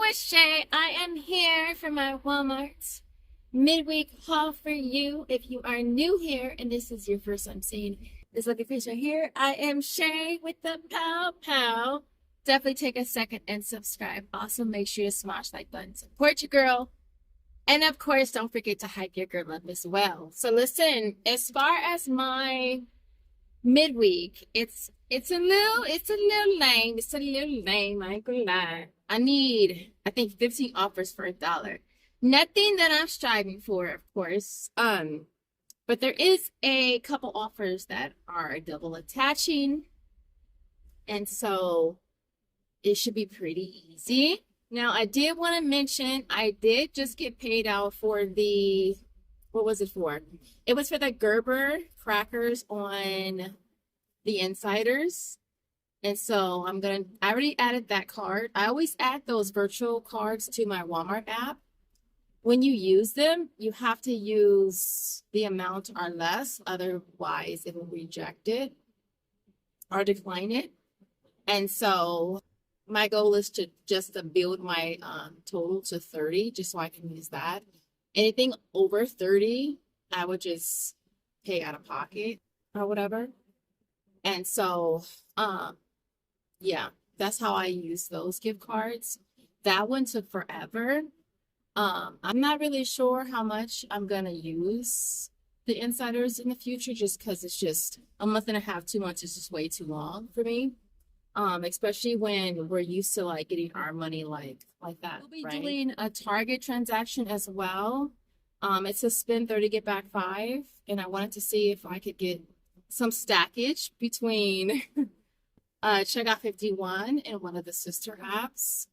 it's Shay. I am here for my Walmart midweek haul for you. If you are new here and this is your first time seeing this looking face right here, I am Shay with the Pow Pow. Definitely take a second and subscribe. Also, make sure you smash like button. Support your girl. And of course, don't forget to hype your girl up as well. So listen, as far as my midweek, it's a little lame. It's a little lame, I ain't gonna lie. I think 15 offers for $1. Nothing that I'm striving for, of course. But there is a couple offers that are double attaching. And so it should be pretty easy. Now, I did want to mention, I did just get paid out for the, what was it for? It was for the Gerber crackers on the insiders. And so I already added that card. I always add those virtual cards to my Walmart app. When you use them, you have to use the amount or less. Otherwise, it will reject it or decline it. And so my goal is to build my total to 30, just so I can use that. Anything over 30, I would just pay out of pocket or whatever. And so, yeah, that's how I use those gift cards. That one took forever. I'm not really sure how much I'm gonna use the insiders in the future, just because it's just a month and a half, 2 months is just way too long for me. Especially when we're used to like getting our money like that. We'll be doing a Target transaction as well. It's a spend 30, get back 5, and I wanted to see if I could get some stackage between Checkout 51 and one of the sister apps.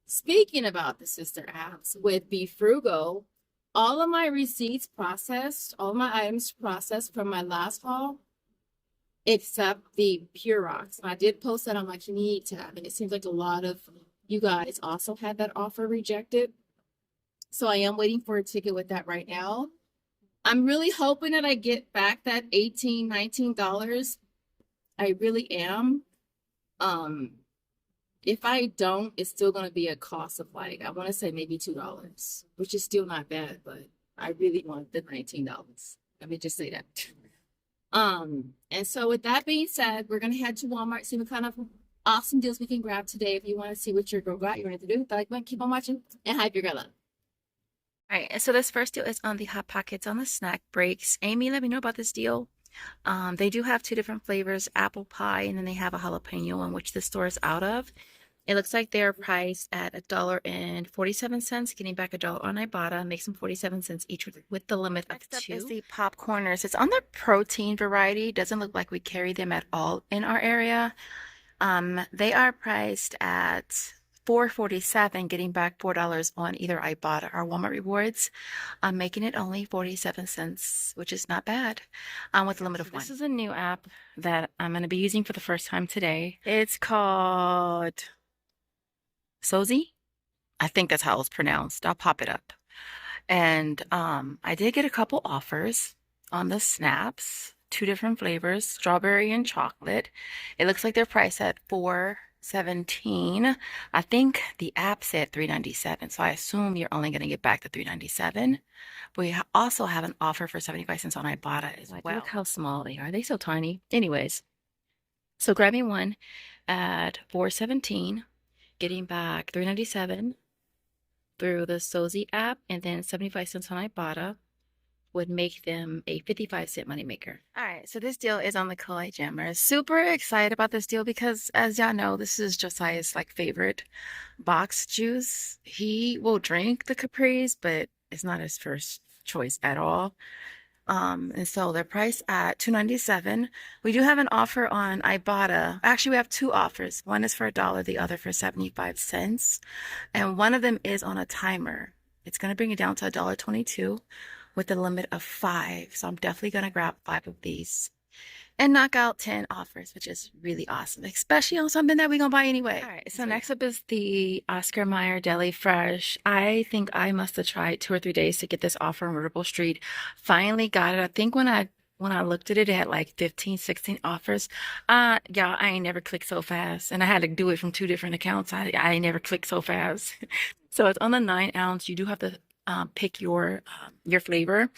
Speaking about the sister apps, with Be Frugal, all of my receipts processed, all my items processed from my last haul, except the Pure Rocks. And I did post that on my community tab, and it seems like a lot of you guys also had that offer rejected. So I am waiting for a ticket with that right now. I'm really hoping that I get back that $18, $19. I really am. If I don't, it's still going to be a cost of like, I want to say maybe $2, which is still not bad, but I really want the $19. Let me just say that. And so with that being said, we're going to head to Walmart, see what kind of awesome deals we can grab today. If you want to see what your girl got, you want to do, like, keep on watching and hype your girl up. All right, and so this first deal is on the Hot Pockets on the snack breaks. Amy, let me know about this deal. They do have 2 different flavors, apple pie, and then they have a jalapeno one, which the store is out of. It looks like they're priced at $1.47, getting back $1 on Ibotta, makes them 47 cents each with the limit of 2. Next up is the popcorners. It's on the protein variety. Doesn't look like we carry them at all in our area. They are priced at $4.47, getting back $4 on either Ibotta or Walmart Rewards, making it only 47 cents, which is not bad, with a limit of 1. This is a new app that I'm going to be using for the first time today. It's called Sozie. I think that's how it's pronounced. I'll pop it up. And I did get a couple offers on the snaps, 2 different flavors, strawberry and chocolate. It looks like they're priced at $4.17. I think the app said $3.97, so I assume you're only going to get back the $3.97. We also have an offer for 75 cents on Ibotta as well. Look how small they are. They're so tiny. Anyways, so grabbing one at $4.17, getting back $3.97 through the Sozie app, and then 75 cents on Ibotta would make them a 55-cent moneymaker. All right, so this deal is on the Kalei Jammer. Super excited about this deal because, as y'all know, this is Josiah's like favorite box juice. He will drink the Capris, but it's not his first choice at all. And so they're priced at $2.97. We do have an offer on Ibotta. Actually, we have 2 offers. One is for $1, the other for 75 cents. And one of them is on a timer. It's going to bring it down to $1.22 with a limit of 5. So I'm definitely going to grab 5 of these and knock out 10 offers, which is really awesome, especially on something that we're going to buy anyway. All right, so next up is the Oscar Mayer Deli Fresh. I think I must have tried 2 or 3 days to get this offer on Ripple Street. Finally got it. I think when I when I looked at it, it had like 15, 16 offers. Y'all, I ain't never clicked so fast. And I had to do it from 2 different accounts. I ain't never clicked so fast. So it's on the 9 ounce. You do have to pick your flavor.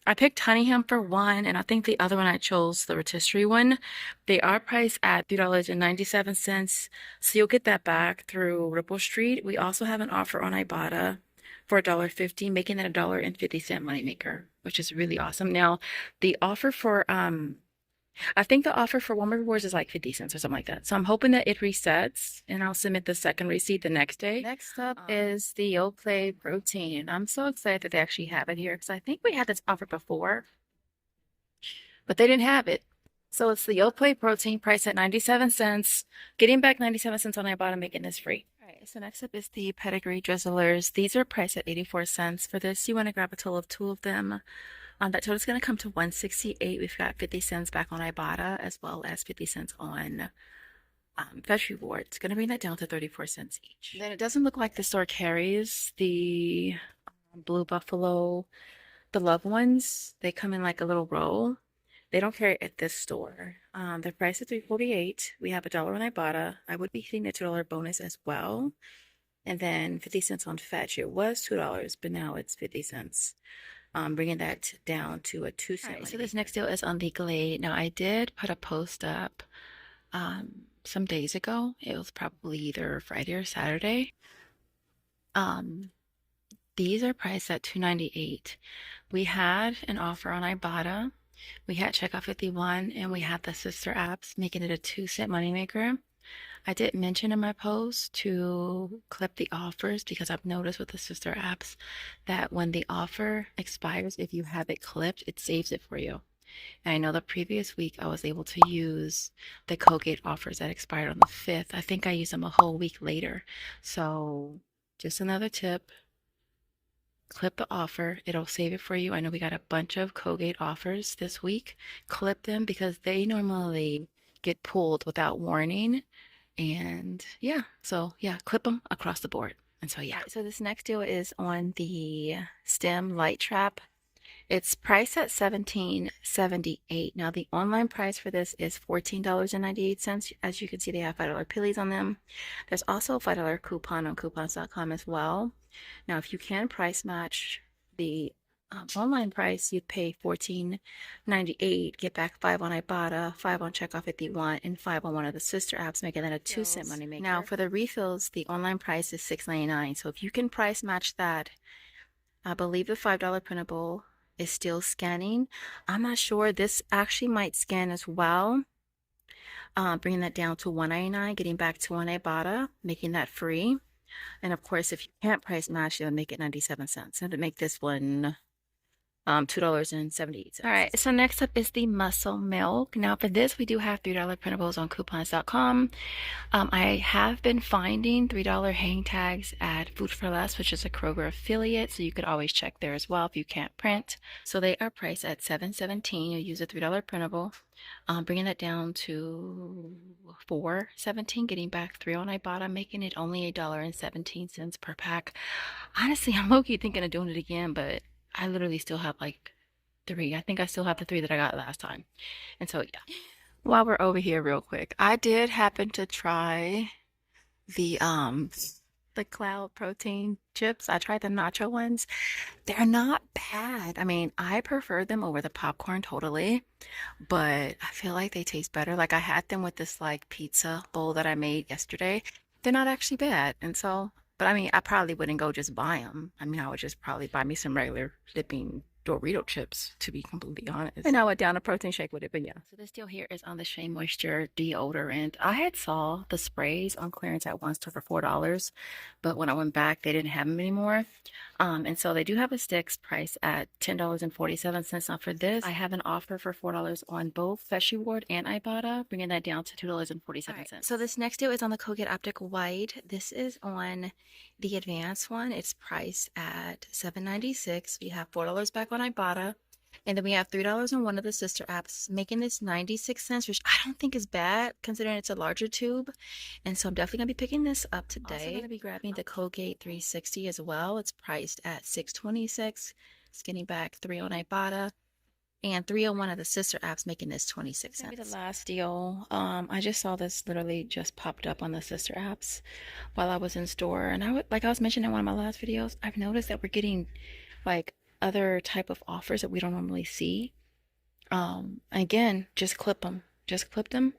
I picked honey ham for one, and I think the other one I chose the rotisserie one. They are priced at $3.97. So you'll get that back through Ripple Street. We also have an offer on Ibotta for $1.50, making that $1.50 moneymaker, which is really awesome. Now, the offer for I think the offer for Walmart Rewards is like 50 cents or something like that. So I'm hoping that it resets and I'll submit the second receipt the next day. Next up is the Yoplait protein. I'm so excited that they actually have it here because I think we had this offer before, but they didn't have it. So it's the Yoplait protein priced at 97 cents, getting back 97 cents on Ibotta, making this free. All right, so next up is the Pedigree Drizzlers. These are priced at 84 cents. For this, you want to grab a total of 2 of them. That total is going to come to 168. We've got 50 cents back on Ibotta as well as 50 cents on Fetch Reward. It's going to bring that down to 34 cents each. Then it doesn't look like the store carries the Blue Buffalo, the Love Ones. They come in like a little roll. They don't carry it at this store. The price is $3.48. We have $1 on Ibotta. I would be hitting the $2 bonus as well. And then 50 cents on Fetch. It was $2, but now it's 50 cents. Bringing that down to a 2 cent. Right, so this next deal is on the Glade. Now I did put a post up some days ago. It was probably either Friday or Saturday. These are priced at $2.98. We had an offer on Ibotta. We had Checkout 51 and we had the sister apps, making it a 2-cent moneymaker. I did mention in my post to clip the offers because I've noticed with the sister apps that when the offer expires, if you have it clipped, it saves it for you. And I know the previous week I was able to use the Colgate offers that expired on the 5th. I think I used them a whole week later. So just another tip. Clip the offer. It'll save it for you. I know we got a bunch of Colgate offers this week. Clip them because they normally get pulled without warning. And yeah, so yeah, clip them across the board. And so yeah. So this next deal is on the STEM light trap. It's priced at $17.78. Now the online price for this is $14.98. As you can see, they have $5 pillies on them. There's also a $5 coupon on coupons.com as well. Now if you can price match the online price, you'd pay $14.98, get back 5 on Ibotta, 5 on Checkout 51, and 5 on one of the sister apps, making that a 2-cent moneymaker. Now for the refills, the online price is $6.99. So if you can price match that, I believe the $5 printable is still scanning. I'm not sure. This actually might scan as well. Bringing that down to $1.99, getting back to on Ibotta, making that free. And of course, if you can't price match, you'll make it 97 cents. And to make this one $2.78. All right, so next up is the Muscle Milk. Now for this, we do have $3 printables on coupons.com. I have been finding $3 hang tags at Food for Less, which is a Kroger affiliate, so you could always check there as well if you can't print. So they are priced at $7.17. You use a $3 printable, bringing that down to $4.17, getting back 3 on Ibotta, making it only $1.17 per pack. Honestly, I'm low-key thinking of doing it again, but I literally still have like 3. I think I still have the 3 that I got last time. And so, yeah. While we're over here real quick, I did happen to try the cloud protein chips. I tried the nacho ones. They're not bad. I mean, I prefer them over the popcorn totally, but I feel like they taste better. Like I had them with this like pizza bowl that I made yesterday. They're not actually bad. And so, but I mean, I probably wouldn't go just buy them. I mean, I would just probably buy me some regular dipping Dorito chips, to be completely honest. And I would down a protein shake with it, but yeah. So this deal here is on the Shea Moisture deodorant. I had saw the sprays on clearance at one store for $4, but when I went back, they didn't have them anymore. And so they do have a sticks price at $10.47. Now for this, I have an offer for $4 on both Fetch Reward and Ibotta, bringing that down to $2.47. Right, so this next deal is on the Colgate Optic White. This is on the advanced one. It's priced at $7.96. We have $4 back on Ibotta. And then we have $3 on one of the sister apps, making this 96 cents, which I don't think is bad considering it's a larger tube. And so I'm definitely going to be picking this up today. Also going to be grabbing the Colgate 360 as well. It's priced at $6.26. It's getting back 3 on Ibotta. and 301 of the sister apps, making this 26 cents. Maybe the last deal. I just saw this literally just popped up on the sister apps while I was in store, and like I was mentioning in one of my last videos, I've noticed that we're getting like other type of offers that we don't normally see. Again, just clip them. Just clip them.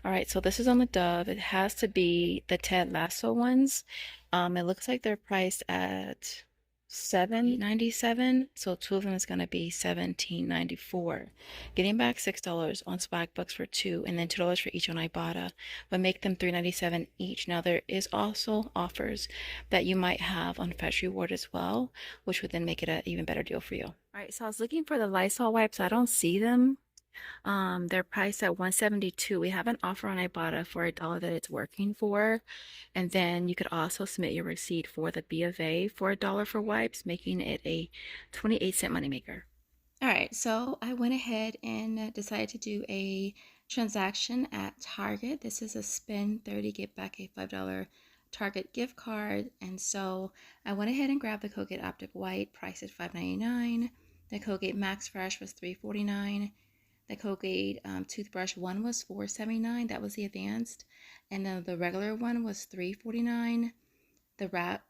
All right, so this is on the Dove. It has to be the Ted Lasso ones. It looks like they're priced at $7.97, so two of them is going to be $17.94. Getting back $6 on Swagbucks for two, and then $2 for each on Ibotta, but make them $3.97 each. Now there is also offers that you might have on Fetch Reward as well, which would then make it an even better deal for you. All right, so I was looking for the Lysol wipes. I don't see them. They're priced at $172. We have an offer on Ibotta for $1 that it's working for. And then you could also submit your receipt for the B of A for $1 for wipes, making it a 28-cent moneymaker. All right, so I went ahead and decided to do a transaction at Target. This is a spend 30, get back a $5 Target gift card. And so I went ahead and grabbed the Colgate Optic White, priced at $5.99. The Colgate Max Fresh was $3.49. The Colgate toothbrush one was $4.79. That was the advanced. And then the regular one was $3.49. The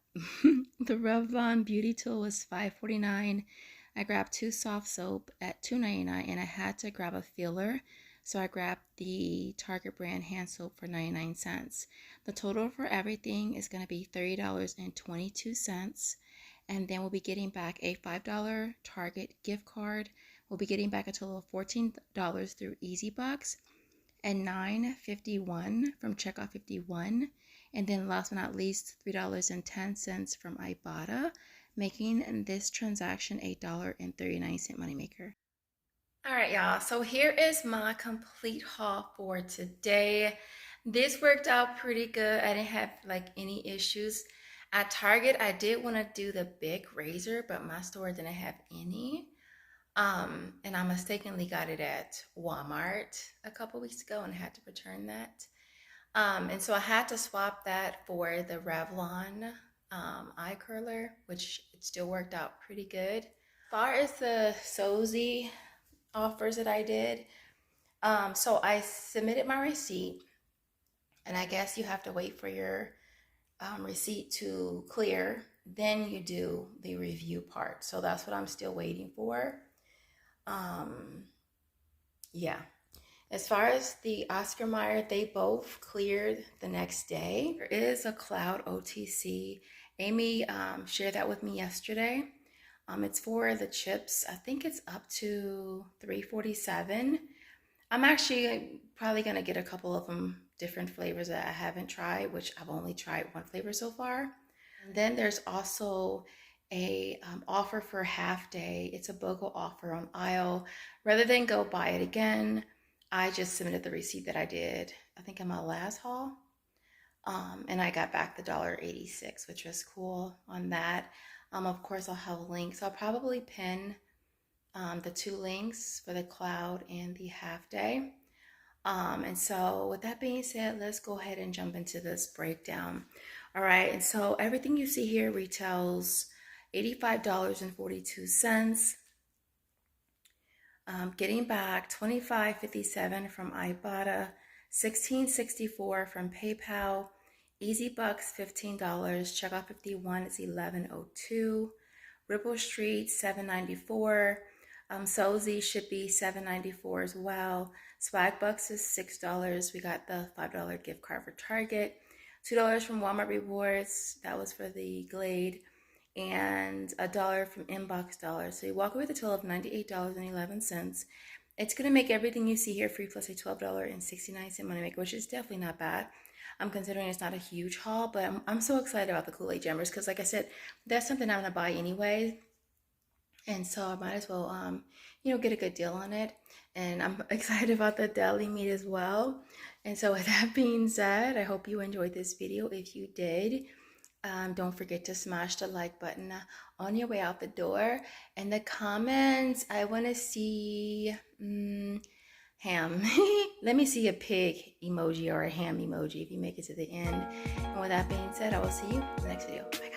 the Revlon Beauty Tool was $5.49. I grabbed two soft soap at $2.99, and I had to grab a filler, so I grabbed the Target brand hand soap for 99 cents. The total for everything is going to be $30.22, and then we'll be getting back a $5 Target gift card. We'll be getting back a total of $14 through EasyBucks and $9.51 from Checkout 51. And then last but not least, $3.10 from Ibotta, making this transaction a $1.39 moneymaker. All right, y'all. So here is my complete haul for today. This worked out pretty good. I didn't have like any issues. At Target, I did want to do the big razor, but my store didn't have any. And I mistakenly got it at Walmart a couple weeks ago and had to return that. And so I had to swap that for the Revlon eye curler, which it still worked out pretty good. As far as the Sozie offers that I did, so I submitted my receipt, and I guess you have to wait for your receipt to clear, then you do the review part. So that's what I'm still waiting for. Yeah. As far as the Oscar Mayer, they both cleared the next day. There is a cloud OTC. Amy shared that with me yesterday. It's for the chips. I think it's up to $3.47. I'm actually probably gonna get a couple of them, different flavors that I haven't tried, which I've only tried one flavor so far. And then there's also a offer for half day. It's a BOGO offer on aisle. Rather than go buy it again, I just submitted the receipt that I did, I think in my last haul. And I got back the $1.86, which was cool on that. Of course, I'll have links. I'll probably pin the two links for the cloud and the half day. And so with that being said, let's go ahead and jump into this breakdown. All right, and so everything you see here retails $85.42. Getting back $25.57 from Ibotta, $16.64 from PayPal, EasyBucks $15, Checkout 51 is $11.02, Ripple Street $7.94, Sozie should be $7.94 as well. Swagbucks is $6. We got the $5 gift card for Target, $2 from Walmart Rewards, that was for the Glade, and $1 from Inbox Dollars. So you walk away with a total of $98.11. It's going to make everything you see here free plus a $12.69 moneymaker, which is definitely not bad. I'm considering it's not a huge haul, but I'm so excited about the Kool-Aid Jammers because, like I said, that's something I'm going to buy anyway. And so I might as well, get a good deal on it. And I'm excited about the deli meat as well. And so with that being said, I hope you enjoyed this video. If you did, don't forget to smash the like button on your way out the door. In the comments, I want to see ham. Let me see a pig emoji or a ham emoji if you make it to the end. And with that being said, I will see you in the next video. Bye.